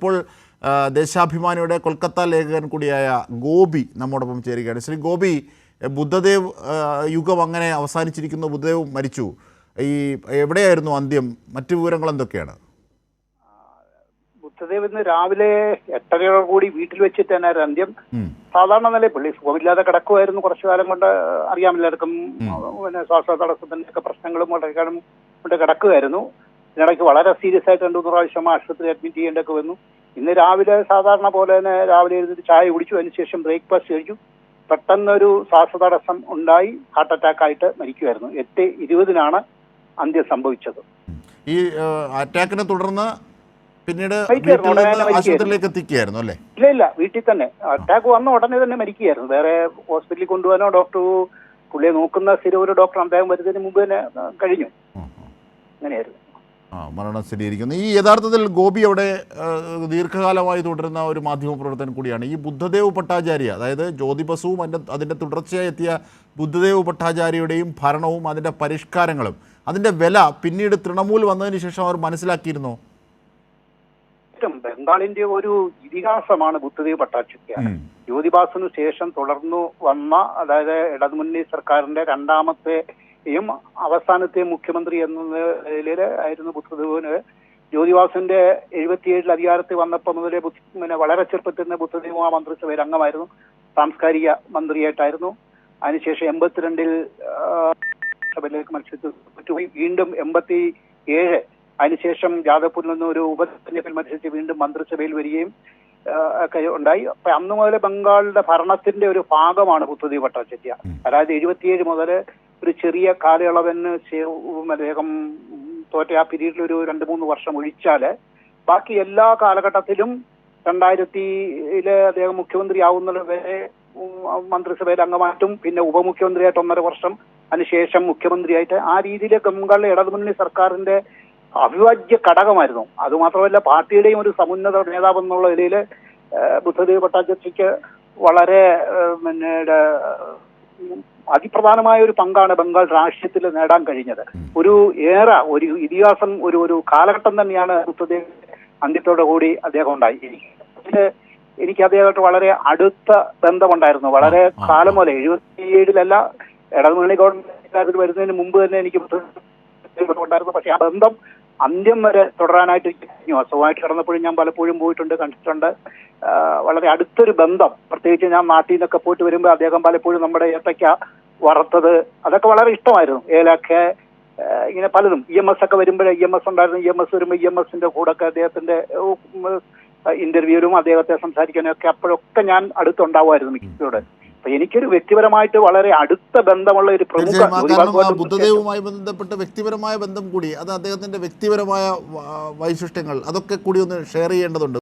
ഇപ്പോൾ ദേശാഭിമാനിയുടെ കൊൽക്കത്ത ലേഖകൻ കൂടിയായ ഗോപി നമ്മോടൊപ്പം ചേരുകയാണ്. ശ്രീ ഗോപി, ബുദ്ധദേവ് യുഗം അങ്ങനെ അവസാനിച്ചിരിക്കുന്നു, ബുദ്ധദേവ് മരിച്ചു. ഈ എവിടെയായിരുന്നു അന്ത്യം? മറ്റു വിവരങ്ങൾ എന്തൊക്കെയാണ്? ബുദ്ധദേവ് ഇന്ന് രാവിലെ 8:30 കൂടി വീട്ടിൽ വെച്ചിട്ട് തന്നെ അന്ത്യം. സാധാരണ നില പുള്ളി സുഖമില്ലാതെ കിടക്കുമായിരുന്നു. കുറച്ചു കാലം കൊണ്ട് അറിയാമില്ലായിരിക്കും, പിന്നെ ശ്വാസ തടസ്സത്തിന്റെ ഒക്കെ പ്രശ്നങ്ങളും വളരെക്കാലം കൊണ്ട് കിടക്കുമായിരുന്നു. ഇതിനിടയ്ക്ക് വളരെ സീരിയസ് ആയിട്ട് 2-3 പ്രാവശ്യം ആശുപത്രി അഡ്മിറ്റ് ചെയ്യേണ്ടൊക്കെ വന്നു. ഇന്ന് രാവിലെ സാധാരണ പോലെ തന്നെ രാവിലെ എഴുന്നേറ്റ് ചായ കുടിച്ചു, അതിനുശേഷം ബ്രേക്ക്ഫാസ്റ്റ് കഴിച്ചു. പെട്ടെന്നൊരു ശ്വാസതടസ്സം ഉണ്ടായി ഹാർട്ട് അറ്റാക്ക് ആയിട്ട് മരിക്കുമായിരുന്നു. 8:20 അന്ത്യം സംഭവിച്ചത്. ഈ അറ്റാക്കിനെ തുടർന്ന് പിന്നീട് ആശുപത്രിയിലേക്ക് എത്തിക്കുകയായിരുന്നു അല്ലേ? ഇല്ല, വീട്ടിൽ തന്നെ. അറ്റാക്ക് വന്ന ഉടനെ തന്നെ മരിക്കുകയായിരുന്നു. വേറെ ഹോസ്പിറ്റലിൽ കൊണ്ടുപോകാനോ ഡോക്ടർ പുള്ളിയെ നോക്കുന്ന സ്ഥിരം ഒരു ഡോക്ടർ അദ്ദേഹം വരുന്നതിന് മുമ്പ് തന്നെ കഴിഞ്ഞു. അങ്ങനെയായിരുന്നു മരണം സ്ഥിരീകരിക്കുന്നു. ഈ യഥാർത്ഥത്തിൽ ഗോപി അവിടെ ദീർഘകാലമായി തുടരുന്ന ഒരു മാധ്യമ പ്രവർത്തനം കൂടിയാണ്. ഈ ബുദ്ധദേവ് ഭട്ടാചാര്യ, അതായത് ജ്യോതി ബസുവും അതിൻ്റെ തുടർച്ചയായി എത്തിയ ബുദ്ധദേവ് ഭട്ടാചാര്യയുടെയും ഭരണവും അതിൻ്റെ പരിഷ്കാരങ്ങളും അതിൻ്റെ വില പിന്നീട് തൃണമൂൽ വന്നതിന് ശേഷം അവർ മനസ്സിലാക്കിയിരുന്നോ? ബംഗാളിന്റെ ഒരു ഇതിഹാസമാണ് ബുദ്ധദേവ് ഭട്ടാചാര്യ. ജ്യോതിബാസിനു ശേഷം തുടർന്നു വന്ന, അതായത് ഇടതുമുന്നണി സർക്കാരിന്റെ രണ്ടാമത്തെയും അവസാനത്തെ മുഖ്യമന്ത്രി എന്ന നിലയിൽ ആയിരുന്നു ബുദ്ധദേവിന്. ജ്യോതിബാസിന്റെ 77 അധികാരത്തിൽ വന്നപ്പോൾ മുതലേ പിന്നെ വളരെ ചെറുപ്പത്തിൽ നിന്ന് ബുദ്ധദേവ് ആ മന്ത്രിസഭയിൽ അംഗമായിരുന്നു. സാംസ്കാരിക മന്ത്രിയായിട്ടായിരുന്നു. അതിനുശേഷം 82 സഭയിലേക്ക് മത്സരിച്ചു. വീണ്ടും 87 അതിനുശേഷം ജാദവ്പൂരിൽ നിന്ന് ഒരു ഉപതെരഞ്ഞെടുപ്പിൽ മത്സരിച്ച് വീണ്ടും മന്ത്രിസഭയിൽ വരികയും ഒക്കെ ഉണ്ടായി. അപ്പൊ അന്ന് മുതൽ ബംഗാളിന്റെ ഭരണത്തിന്റെ ഒരു ഭാഗമാണ് ബുദ്ധദേവ് ഭട്ടാചാര്യ. അതായത് 77 മുതൽ ഒരു ചെറിയ കാലയളവിന് അദ്ദേഹം തോറ്റ ആ പീരീഡിൽ ഒരു 2-3 വർഷം ഒഴിച്ചാല് ബാക്കി എല്ലാ കാലഘട്ടത്തിലും 2000 അദ്ദേഹം മുഖ്യമന്ത്രി ആവുന്നത് വരെ മന്ത്രിസഭയിൽ അംഗമായിട്ടും പിന്നെ ഉപമുഖ്യമന്ത്രിയായിട്ട് 1.5 വർഷം, അതിനുശേഷം മുഖ്യമന്ത്രിയായിട്ട്, ആ രീതിയിൽ ബംഗാളിലെ ഇടതുമുന്നണി സർക്കാരിന്റെ അവിഭാജ്യ ഘടകമായിരുന്നു. അതുമാത്രമല്ല, പാർട്ടിയുടെയും ഒരു സമുന്നത നേതാവ് എന്നുള്ള നിലയിൽ ബുദ്ധദേവ് ഭട്ടാചാര്യയ്ക്ക് വളരെ പിന്നീട് അതിപ്രധാനമായ ഒരു പങ്കാണ് ബംഗാൾ രാഷ്ട്രീയത്തിൽ നേടാൻ കഴിഞ്ഞത്. ഒരു ഇതിഹാസം, ഒരു കാലഘട്ടം തന്നെയാണ് ബുദ്ധദേവ് അന്ത്യത്തോടു കൂടി അദ്ദേഹം ഉണ്ടായി. എനിക്ക് അദ്ദേഹമായിട്ട് വളരെ അടുത്ത ബന്ധമുണ്ടായിരുന്നു. വളരെ കാലം പോലെ 77-ലല്ല, ഇടതുമുന്നണി ഗവൺമെന്റ് വരുന്നതിന് മുമ്പ് തന്നെ എനിക്ക് ഉണ്ടായിരുന്നു. പക്ഷെ ആ ബന്ധം അന്ത്യം വരെ തുടരാനായിട്ട് കഴിഞ്ഞു. അസുഖമായിട്ട് കിടന്നപ്പോഴും ഞാൻ പലപ്പോഴും പോയിട്ടുണ്ട്, കണ്ടിട്ടുണ്ട്. വളരെ അടുത്തൊരു ബന്ധം. പ്രത്യേകിച്ച് ഞാൻ നാട്ടിൽ നിന്നൊക്കെ പോയിട്ട് വരുമ്പോൾ അദ്ദേഹം പലപ്പോഴും നമ്മുടെ ഏത്തയ്ക്ക വറുത്തത് അതൊക്കെ വളരെ ഇഷ്ടമായിരുന്നു. ഏലൊക്കെ ഇങ്ങനെ പലതും. EMS ഒക്കെ വരുമ്പോഴേ EMS ഉണ്ടായിരുന്നു. EMS വരുമ്പോൾ EMSന്റെ കൂടെ ഒക്കെ അദ്ദേഹത്തിന്റെ ഇന്റർവ്യൂവിലും അദ്ദേഹത്തെ സംസാരിക്കാനും ഒക്കെ അപ്പോഴൊക്കെ ഞാൻ അടുത്തുണ്ടാവുമായിരുന്നു മിക്കതോടെ. അപ്പൊ എനിക്കൊരു വ്യക്തിപരമായിട്ട് വളരെ അടുത്ത ബന്ധമുള്ള ഒരു പ്രമുഖ ബുദ്ധദേവുമായി ബന്ധപ്പെട്ട വ്യക്തിപരമായ ബന്ധം കൂടി, അത് അദ്ദേഹത്തിന്റെ വ്യക്തിപരമായ വൈശിഷ്ട്യങ്ങൾ അതൊക്കെ കൂടി ഒന്ന് ഷെയർ ചെയ്യേണ്ടതുണ്ട്.